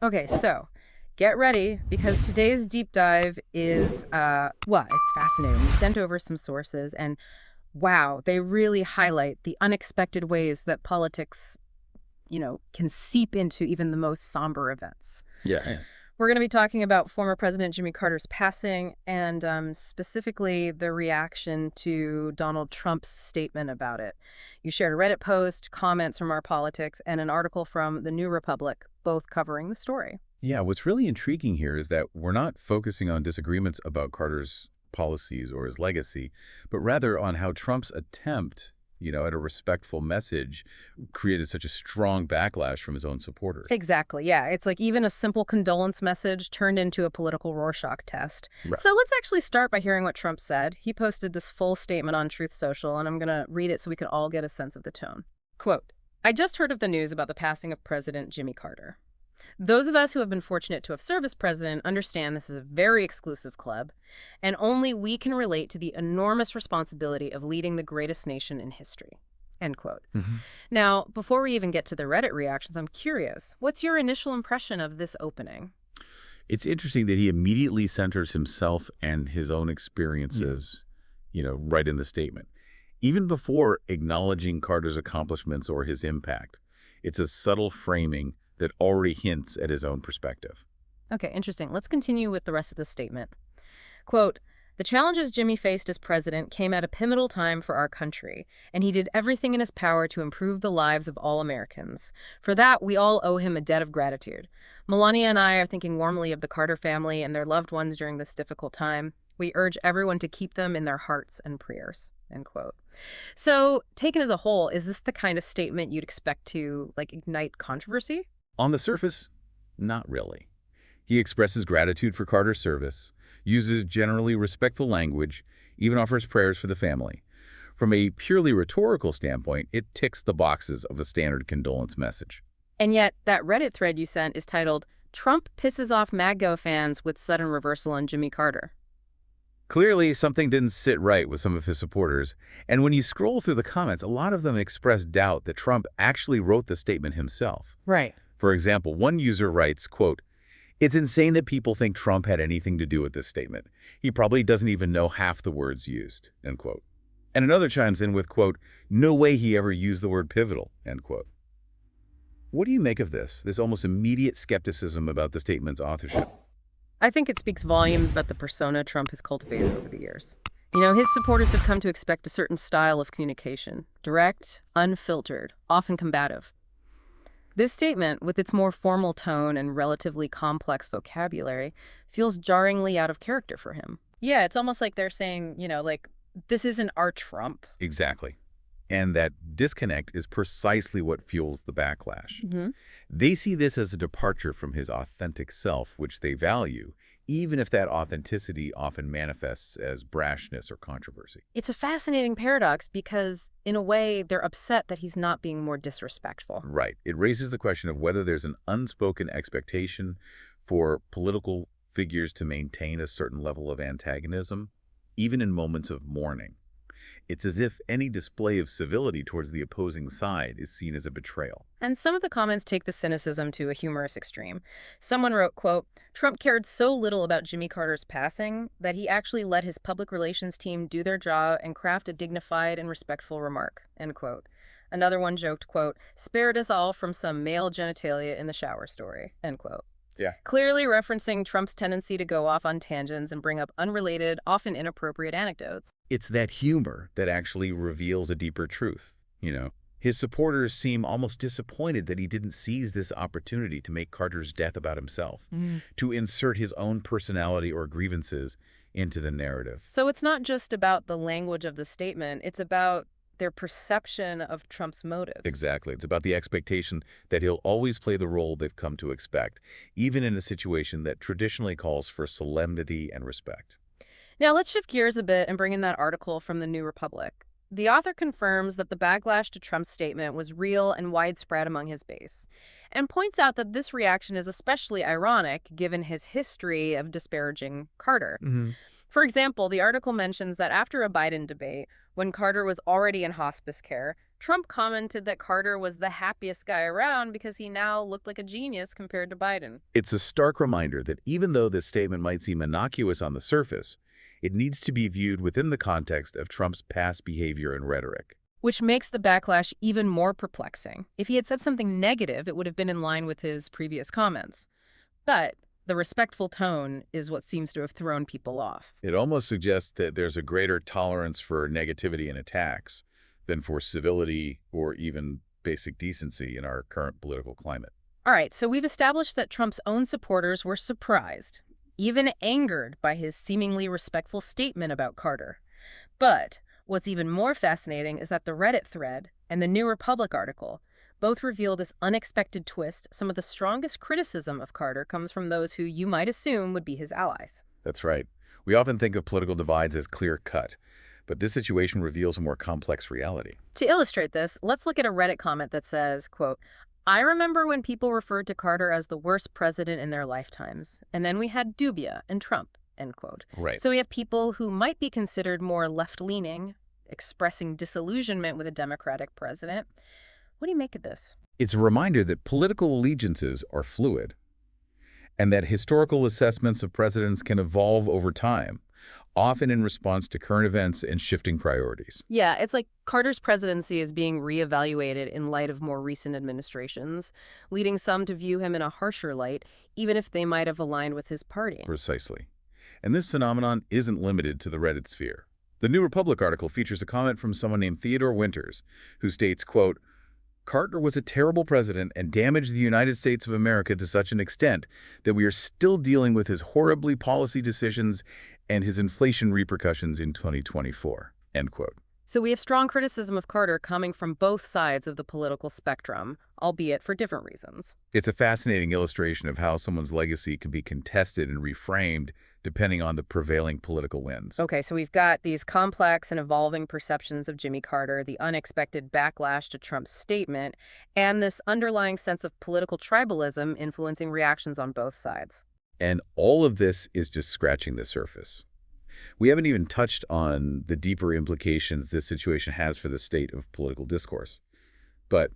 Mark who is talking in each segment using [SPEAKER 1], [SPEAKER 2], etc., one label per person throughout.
[SPEAKER 1] Okay, so get ready because today's deep dive is, well, it's fascinating. We sent over some sources and wow, they really highlight the unexpected ways that politics, can seep into even the most somber events.
[SPEAKER 2] Yeah.
[SPEAKER 1] We're going to be talking about former President Jimmy Carter's passing and specifically the reaction to Donald Trump's statement about it. You shared a Reddit post, comments from our politics, and an article from The New Republic, both covering the story.
[SPEAKER 2] Yeah, what's really intriguing here is that we're not focusing on disagreements about Carter's policies or his legacy, but rather on how Trump's attempt, at a respectful message created such a strong backlash from his own supporters.
[SPEAKER 1] Exactly, yeah. It's like even a simple condolence message turned into a political Rorschach test.
[SPEAKER 2] Right.
[SPEAKER 1] So let's actually start by hearing what Trump said. He posted this full statement on Truth Social, and I'm going to read it so we can all get a sense of the tone. Quote, I just heard of the news about the passing of President Jimmy Carter. Those of us who have been fortunate to have served as president understand this is a very exclusive club, and only we can relate to the enormous responsibility of leading the greatest nation in history. End quote.
[SPEAKER 2] Mhm.
[SPEAKER 1] Now, before we even get to the Reddit reactions, I'm curious, what's your initial impression of this opening?
[SPEAKER 2] It's interesting that he immediately centers himself and his own experiences, right in the statement. Even before acknowledging Carter's accomplishments or his impact, it's a subtle framing that already hints at his own perspective.
[SPEAKER 1] Okay, interesting. Let's continue with the rest of the statement. Quote, the challenges Jimmy faced as president came at a pivotal time for our country, and he did everything in his power to improve the lives of all Americans. For that, we all owe him a debt of gratitude. Melania and I are thinking warmly of the Carter family and their loved ones during this difficult time. We urge everyone to keep them in their hearts and prayers. End quote. So, taken as a whole, is this the kind of statement you'd expect to, ignite controversy?
[SPEAKER 2] On the surface, not really. He expresses gratitude for Carter's service, uses generally respectful language, even offers prayers for the family. From a purely rhetorical standpoint, it ticks the boxes of a standard condolence message.
[SPEAKER 1] And yet, that Reddit thread you sent is titled, Trump pisses off MAGA fans with sudden reversal on Jimmy Carter.
[SPEAKER 2] Clearly, something didn't sit right with some of his supporters, and when you scroll through the comments, a lot of them express doubt that Trump actually wrote the statement himself.
[SPEAKER 1] Right.
[SPEAKER 2] For example, one user writes, quote, it's insane that people think Trump had anything to do with this statement. He probably doesn't even know half the words used, end quote. And another chimes in with, quote, no way he ever used the word pivotal, end quote. What do you make of this almost immediate skepticism about the statement's authorship?
[SPEAKER 1] I think it speaks volumes about the persona Trump has cultivated over the years. His supporters have come to expect a certain style of communication, direct, unfiltered, often combative. This statement, with its more formal tone and relatively complex vocabulary, feels jarringly out of character for him. Yeah, it's almost like they're saying, this isn't our Trump.
[SPEAKER 2] Exactly. And that disconnect is precisely what fuels the backlash.
[SPEAKER 1] Mm-hmm.
[SPEAKER 2] They see this as a departure from his authentic self, which they value, even if that authenticity often manifests as brashness or controversy.
[SPEAKER 1] It's a fascinating paradox because, in a way, they're upset that he's not being more disrespectful.
[SPEAKER 2] Right. It raises the question of whether there's an unspoken expectation for political figures to maintain a certain level of antagonism, even in moments of mourning. It's as if any display of civility towards the opposing side is seen as a betrayal.
[SPEAKER 1] And some of the comments take the cynicism to a humorous extreme. Someone wrote, quote, Trump cared so little about Jimmy Carter's passing that he actually let his public relations team do their job and craft a dignified and respectful remark, end quote. Another one joked, quote, spared us all from some male genitalia in the shower story, end quote.
[SPEAKER 2] Yeah.
[SPEAKER 1] Clearly referencing Trump's tendency to go off on tangents and bring up unrelated, often inappropriate anecdotes.
[SPEAKER 2] It's that humor that actually reveals a deeper truth, His supporters seem almost disappointed that he didn't seize this opportunity to make Carter's death about himself, to insert his own personality or grievances into the narrative.
[SPEAKER 1] So it's not just about the language of the statement, it's about their perception of Trump's motives.
[SPEAKER 2] Exactly. It's about the expectation that he'll always play the role they've come to expect, even in a situation that traditionally calls for solemnity and respect.
[SPEAKER 1] Now let's shift gears a bit and bring in that article from the New Republic. The author confirms that the backlash to Trump's statement was real and widespread among his base, and points out that this reaction is especially ironic given his history of disparaging Carter. For example, the article mentions that after a Biden debate, when Carter was already in hospice care, Trump commented that Carter was the happiest guy around because he now looked like a genius compared to Biden.
[SPEAKER 2] It's a stark reminder that even though this statement might seem innocuous on the surface, it needs to be viewed within the context of Trump's past behavior and rhetoric.
[SPEAKER 1] Which makes the backlash even more perplexing. If he had said something negative, it would have been in line with his previous comments. But the respectful tone is what seems to have thrown people off.
[SPEAKER 2] It almost suggests that there's a greater tolerance for negativity and attacks than for civility or even basic decency in our current political climate.
[SPEAKER 1] All right, so we've established that Trump's own supporters were surprised, even angered by his seemingly respectful statement about Carter. But what's even more fascinating is that the Reddit thread and the New Republic article both reveal this unexpected twist. Some of the strongest criticism of Carter comes from those who you might assume would be his allies.
[SPEAKER 2] That's right. We often think of political divides as clear-cut, but this situation reveals a more complex reality.
[SPEAKER 1] To illustrate this, let's look at a Reddit comment that says, quote, "I remember when people referred to Carter as the worst president in their lifetimes, and then we had Dubia and Trump," end quote.
[SPEAKER 2] Right.
[SPEAKER 1] So we have people who might be considered more left-leaning, expressing disillusionment with a Democratic president. What do you make of this?
[SPEAKER 2] It's a reminder that political allegiances are fluid, and that historical assessments of presidents can evolve over time, often in response to current events and shifting priorities.
[SPEAKER 1] Yeah, it's like Carter's presidency is being reevaluated in light of more recent administrations, leading some to view him in a harsher light, even if they might have aligned with his party.
[SPEAKER 2] Precisely. And this phenomenon isn't limited to the Reddit sphere. The New Republic article features a comment from someone named Theodore Winters, who states, quote, "Carter was a terrible president and damaged the United States of America to such an extent that we are still dealing with his horribly policy decisions and his inflation repercussions in 2024, end quote.
[SPEAKER 1] So we have strong criticism of Carter coming from both sides of the political spectrum, albeit for different reasons.
[SPEAKER 2] It's a fascinating illustration of how someone's legacy can be contested and reframed depending on the prevailing political winds.
[SPEAKER 1] Okay, so we've got these complex and evolving perceptions of Jimmy Carter, the unexpected backlash to Trump's statement, and this underlying sense of political tribalism influencing reactions on both sides.
[SPEAKER 2] And all of this is just scratching the surface. We haven't even touched on the deeper implications this situation has for the state of political discourse. But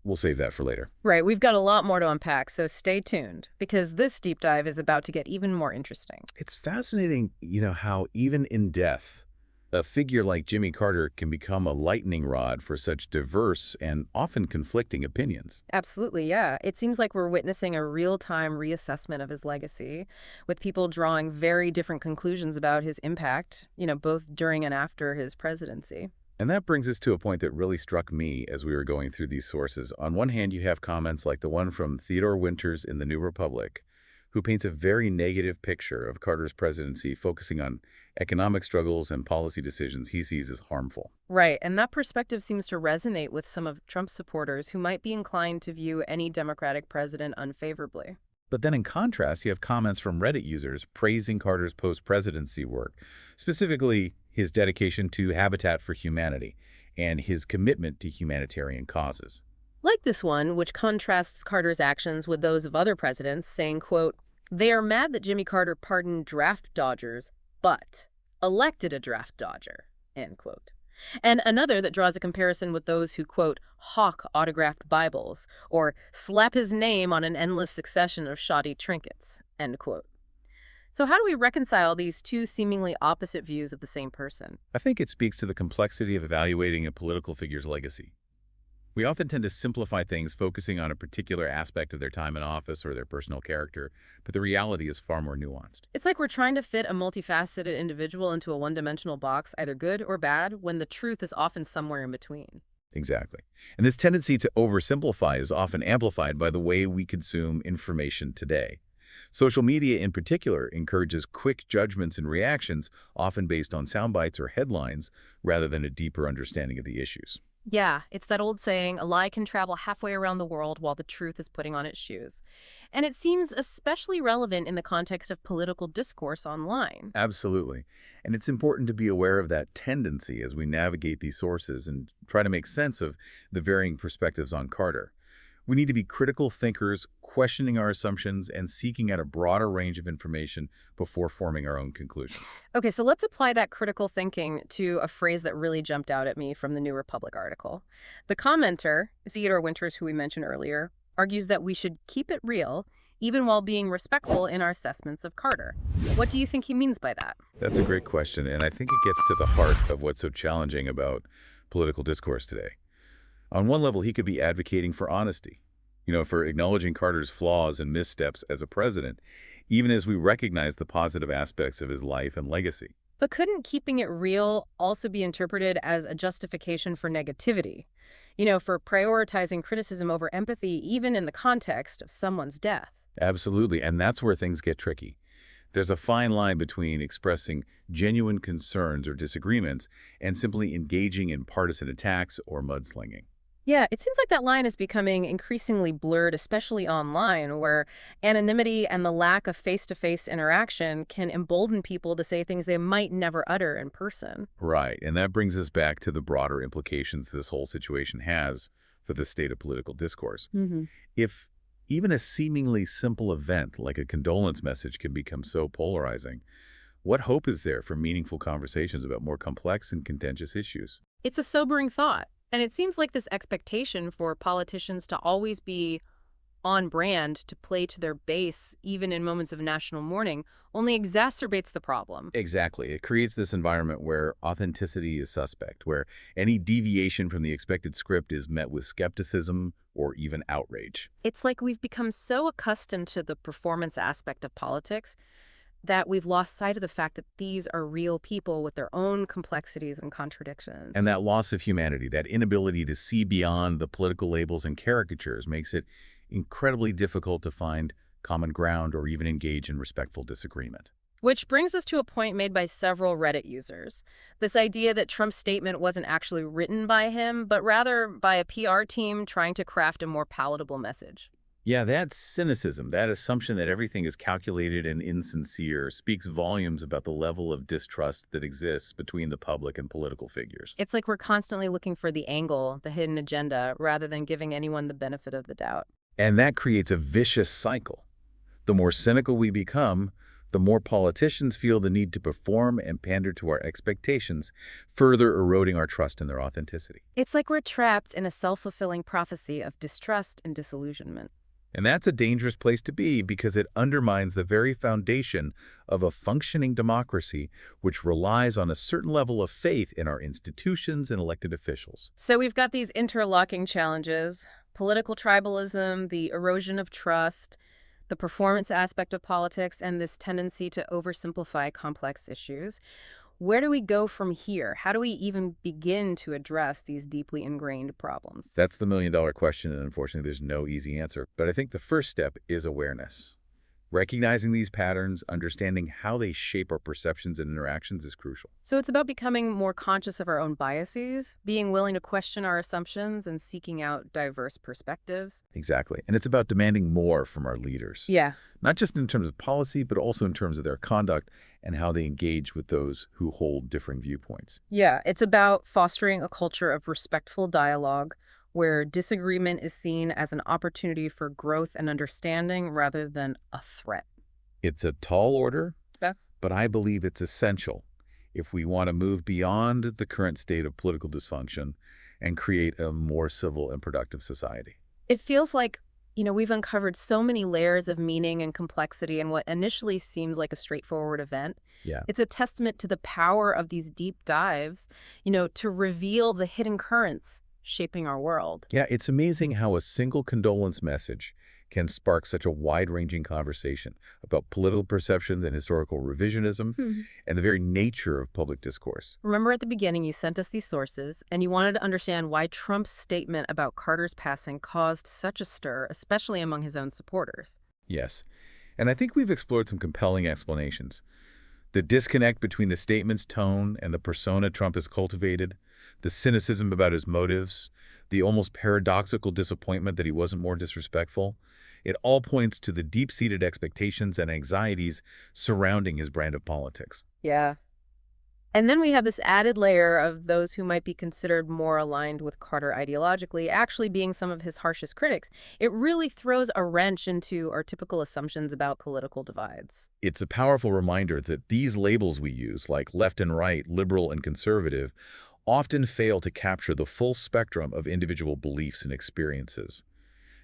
[SPEAKER 2] we'll save that for later.
[SPEAKER 1] Right, we've got a lot more to unpack, so stay tuned, because this deep dive is about to get even more interesting.
[SPEAKER 2] It's fascinating, how even in death, a figure like Jimmy Carter can become a lightning rod for such diverse and often conflicting opinions.
[SPEAKER 1] Absolutely, yeah. It seems like we're witnessing a real-time reassessment of his legacy, with people drawing very different conclusions about his impact, both during and after his presidency.
[SPEAKER 2] And that brings us to a point that really struck me as we were going through these sources. On one hand, you have comments like the one from Theodore Winters in the New Republic, who paints a very negative picture of Carter's presidency, focusing on economic struggles and policy decisions he sees as harmful.
[SPEAKER 1] Right, and that perspective seems to resonate with some of Trump's supporters who might be inclined to view any Democratic president unfavorably.
[SPEAKER 2] But then in contrast, you have comments from Reddit users praising Carter's post-presidency work, specifically his dedication to Habitat for Humanity and his commitment to humanitarian causes.
[SPEAKER 1] Like this one, which contrasts Carter's actions with those of other presidents, saying, quote, "They are mad that Jimmy Carter pardoned draft dodgers, but elected a draft dodger," end quote. And another that draws a comparison with those who, quote, "hawk autographed Bibles," or slap his name on an endless succession of shoddy trinkets, end quote. So how do we reconcile these two seemingly opposite views of the same person?
[SPEAKER 2] I think it speaks to the complexity of evaluating a political figure's legacy. We often tend to simplify things, focusing on a particular aspect of their time in office or their personal character, but the reality is far more nuanced.
[SPEAKER 1] It's like we're trying to fit a multifaceted individual into a one-dimensional box, either good or bad, when the truth is often somewhere in between.
[SPEAKER 2] Exactly. And this tendency to oversimplify is often amplified by the way we consume information today. Social media in particular encourages quick judgments and reactions, often based on sound bites or headlines, rather than a deeper understanding of the issues.
[SPEAKER 1] Yeah, it's that old saying, a lie can travel halfway around the world while the truth is putting on its shoes. And it seems especially relevant in the context of political discourse online.
[SPEAKER 2] Absolutely. And it's important to be aware of that tendency as we navigate these sources and try to make sense of the varying perspectives on Carter. We need to be critical thinkers, questioning our assumptions and seeking out a broader range of information before forming our own conclusions.
[SPEAKER 1] Okay, so let's apply that critical thinking to a phrase that really jumped out at me from the New Republic article. The commenter, Theodore Winters, who we mentioned earlier, argues that we should keep it real even while being respectful in our assessments of Carter. What do you think he means by that?
[SPEAKER 2] That's a great question, and I think it gets to the heart of what's so challenging about political discourse today. On one level, he could be advocating for honesty, for acknowledging Carter's flaws and missteps as a president, even as we recognize the positive aspects of his life and legacy.
[SPEAKER 1] But couldn't keeping it real also be interpreted as a justification for negativity? For prioritizing criticism over empathy, even in the context of someone's death.
[SPEAKER 2] Absolutely, and that's where things get tricky. There's a fine line between expressing genuine concerns or disagreements and simply engaging in partisan attacks or mudslinging.
[SPEAKER 1] Yeah, it seems like that line is becoming increasingly blurred, especially online, where anonymity and the lack of face-to-face interaction can embolden people to say things they might never utter in person.
[SPEAKER 2] Right, and that brings us back to the broader implications this whole situation has for the state of political discourse. If even a seemingly simple event like a condolence message can become so polarizing, what hope is there for meaningful conversations about more complex and contentious issues?
[SPEAKER 1] It's a sobering thought, and it seems like this expectation for politicians to always be on brand, to play to their base, even in moments of national mourning, only exacerbates the problem.
[SPEAKER 2] Exactly. It creates this environment where authenticity is suspect, where any deviation from the expected script is met with skepticism or even outrage.
[SPEAKER 1] It's like we've become so accustomed to the performance aspect of politics that we've lost sight of the fact that these are real people with their own complexities and contradictions.
[SPEAKER 2] And that loss of humanity, that inability to see beyond the political labels and caricatures makes it incredibly difficult to find common ground or even engage in respectful disagreement.
[SPEAKER 1] Which brings us to a point made by several Reddit users. This idea that Trump's statement wasn't actually written by him, but rather by a PR team trying to craft a more palatable message.
[SPEAKER 2] Yeah, that cynicism, that assumption that everything is calculated and insincere, speaks volumes about the level of distrust that exists between the public and political figures.
[SPEAKER 1] It's like we're constantly looking for the angle, the hidden agenda, rather than giving anyone the benefit of the doubt.
[SPEAKER 2] And that creates a vicious cycle. The more cynical we become, the more politicians feel the need to perform and pander to our expectations, further eroding our trust in their authenticity.
[SPEAKER 1] It's like we're trapped in a self-fulfilling prophecy of distrust and disillusionment.
[SPEAKER 2] And that's a dangerous place to be because it undermines the very foundation of a functioning democracy, which relies on a certain level of faith in our institutions and elected officials.
[SPEAKER 1] So we've got these interlocking challenges: political tribalism, the erosion of trust, the performance aspect of politics, and this tendency to oversimplify complex issues. Where do we go from here? How do we even begin to address these deeply ingrained problems?
[SPEAKER 2] That's the million-dollar question, and unfortunately, there's no easy answer. But I think the first step is awareness. Recognizing these patterns, understanding how they shape our perceptions and interactions is crucial.
[SPEAKER 1] So it's about becoming more conscious of our own biases, being willing to question our assumptions, and seeking out diverse perspectives.
[SPEAKER 2] Exactly. And it's about demanding more from our leaders.
[SPEAKER 1] Yeah.
[SPEAKER 2] Not just in terms of policy, but also in terms of their conduct and how they engage with those who hold differing viewpoints.
[SPEAKER 1] Yeah, it's about fostering a culture of respectful dialogue where disagreement is seen as an opportunity for growth and understanding rather than a threat.
[SPEAKER 2] It's a tall order,
[SPEAKER 1] Yeah.
[SPEAKER 2] but I believe it's essential if we want to move beyond the current state of political dysfunction and create a more civil and productive society.
[SPEAKER 1] It feels like, we've uncovered so many layers of meaning and complexity in what initially seems like a straightforward event.
[SPEAKER 2] Yeah.
[SPEAKER 1] It's a testament to the power of these deep dives, to reveal the hidden currents shaping our world.
[SPEAKER 2] Yeah, it's amazing how a single condolence message can spark such a wide-ranging conversation about political perceptions and historical revisionism and the very nature of public discourse.
[SPEAKER 1] Remember at the beginning you sent us these sources, and you wanted to understand why Trump's statement about Carter's passing caused such a stir, especially among his own supporters.
[SPEAKER 2] Yes, and I think we've explored some compelling explanations. The disconnect between the statement's tone and the persona Trump has cultivated, the cynicism about his motives, the almost paradoxical disappointment that he wasn't more disrespectful, it all points to the deep-seated expectations and anxieties surrounding his brand of politics.
[SPEAKER 1] Yeah. And then we have this added layer of those who might be considered more aligned with Carter ideologically actually being some of his harshest critics. It really throws a wrench into our typical assumptions about political divides.
[SPEAKER 2] It's a powerful reminder that these labels we use, like left and right, liberal and conservative, often fail to capture the full spectrum of individual beliefs and experiences.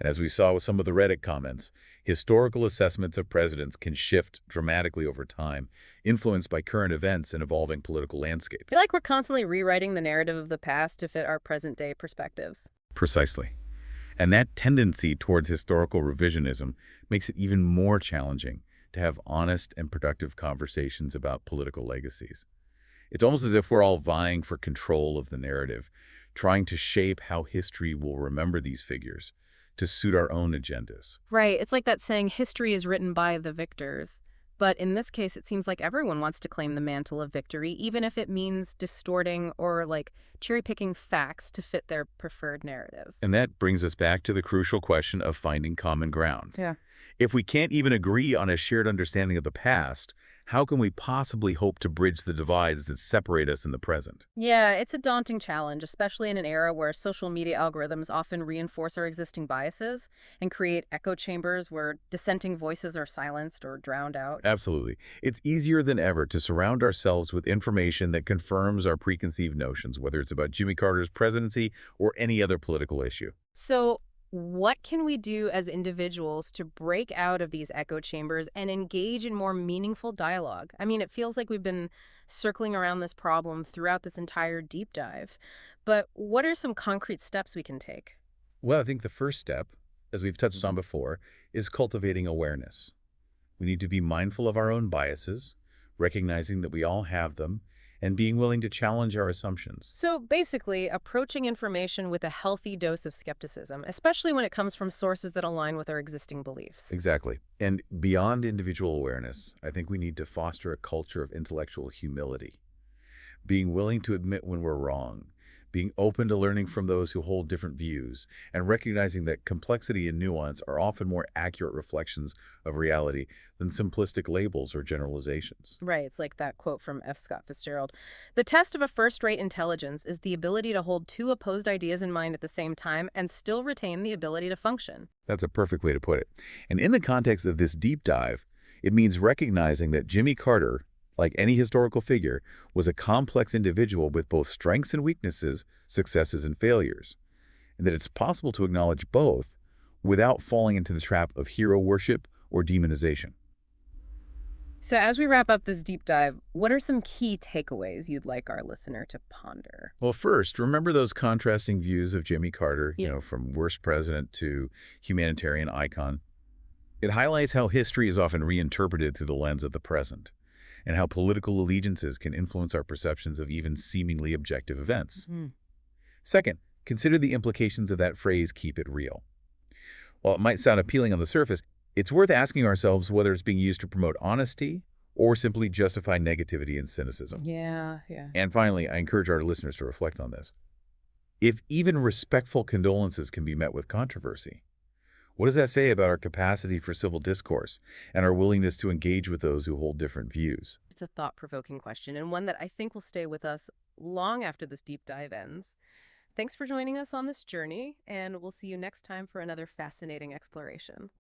[SPEAKER 2] And as we saw with some of the Reddit comments, historical assessments of presidents can shift dramatically over time, influenced by current events and evolving political
[SPEAKER 1] I
[SPEAKER 2] landscapes.
[SPEAKER 1] feel like we're constantly rewriting the narrative of the past to fit our present-day perspectives.
[SPEAKER 2] Precisely. And that tendency towards historical revisionism makes it even more challenging to have honest and productive conversations about political legacies. It's almost as if we're all vying for control of the narrative, trying to shape how history will remember these figures to suit our own agendas.
[SPEAKER 1] Right. It's like that saying, history is written by the victors. But in this case, it seems like everyone wants to claim the mantle of victory, even if it means distorting or like cherry-picking facts to fit their preferred narrative.
[SPEAKER 2] And that brings us back to the crucial question of finding common ground.
[SPEAKER 1] Yeah.
[SPEAKER 2] If we can't even agree on a shared understanding of the past, how can we possibly hope to bridge the divides that separate us in the present?
[SPEAKER 1] Yeah, it's a daunting challenge, especially in an era where social media algorithms often reinforce our existing biases and create echo chambers where dissenting voices are silenced or drowned out.
[SPEAKER 2] Absolutely. It's easier than ever to surround ourselves with information that confirms our preconceived notions, whether it's about Jimmy Carter's presidency or any other political issue.
[SPEAKER 1] So, what can we do as individuals to break out of these echo chambers and engage in more meaningful dialogue? I mean, it feels like we've been circling around this problem throughout this entire deep dive. But what are some concrete steps we can take?
[SPEAKER 2] Well, I think the first step, as we've touched on before, is cultivating awareness. We need to be mindful of our own biases, recognizing that we all have them, and being willing to challenge our assumptions.
[SPEAKER 1] So basically, approaching information with a healthy dose of skepticism, especially when it comes from sources that align with our existing beliefs.
[SPEAKER 2] Exactly. And beyond individual awareness, I think we need to foster a culture of intellectual humility, being willing to admit when we're wrong, being open to learning from those who hold different views, and recognizing that complexity and nuance are often more accurate reflections of reality than simplistic labels or generalizations.
[SPEAKER 1] Right, it's like that quote from F. Scott Fitzgerald. The test of a first-rate intelligence is the ability to hold two opposed ideas in mind at the same time and still retain the ability to function.
[SPEAKER 2] That's a perfect way to put it. And in the context of this deep dive, it means recognizing that Jimmy Carter, like any historical figure, was a complex individual with both strengths and weaknesses, successes and failures, and that it's possible to acknowledge both without falling into the trap of hero worship or demonization.
[SPEAKER 1] So as we wrap up this deep dive, what are some key takeaways you'd like our listener to ponder?
[SPEAKER 2] Well, first, remember those contrasting views of Jimmy Carter,
[SPEAKER 1] Yeah.
[SPEAKER 2] from worst president to humanitarian icon. It highlights how history is often reinterpreted through the lens of the present, and how political allegiances can influence our perceptions of even seemingly objective events.
[SPEAKER 1] Mhm.
[SPEAKER 2] Second, consider the implications of that phrase, keep it real. While it might sound appealing on the surface, it's worth asking ourselves whether it's being used to promote honesty or simply justify negativity and cynicism.
[SPEAKER 1] Yeah.
[SPEAKER 2] And finally, I encourage our listeners to reflect on this. If even respectful condolences can be met with controversy, what does that say about our capacity for civil discourse and our willingness to engage with those who hold different views?
[SPEAKER 1] It's a thought-provoking question, and one that I think will stay with us long after this deep dive ends. Thanks for joining us on this journey, and we'll see you next time for another fascinating exploration.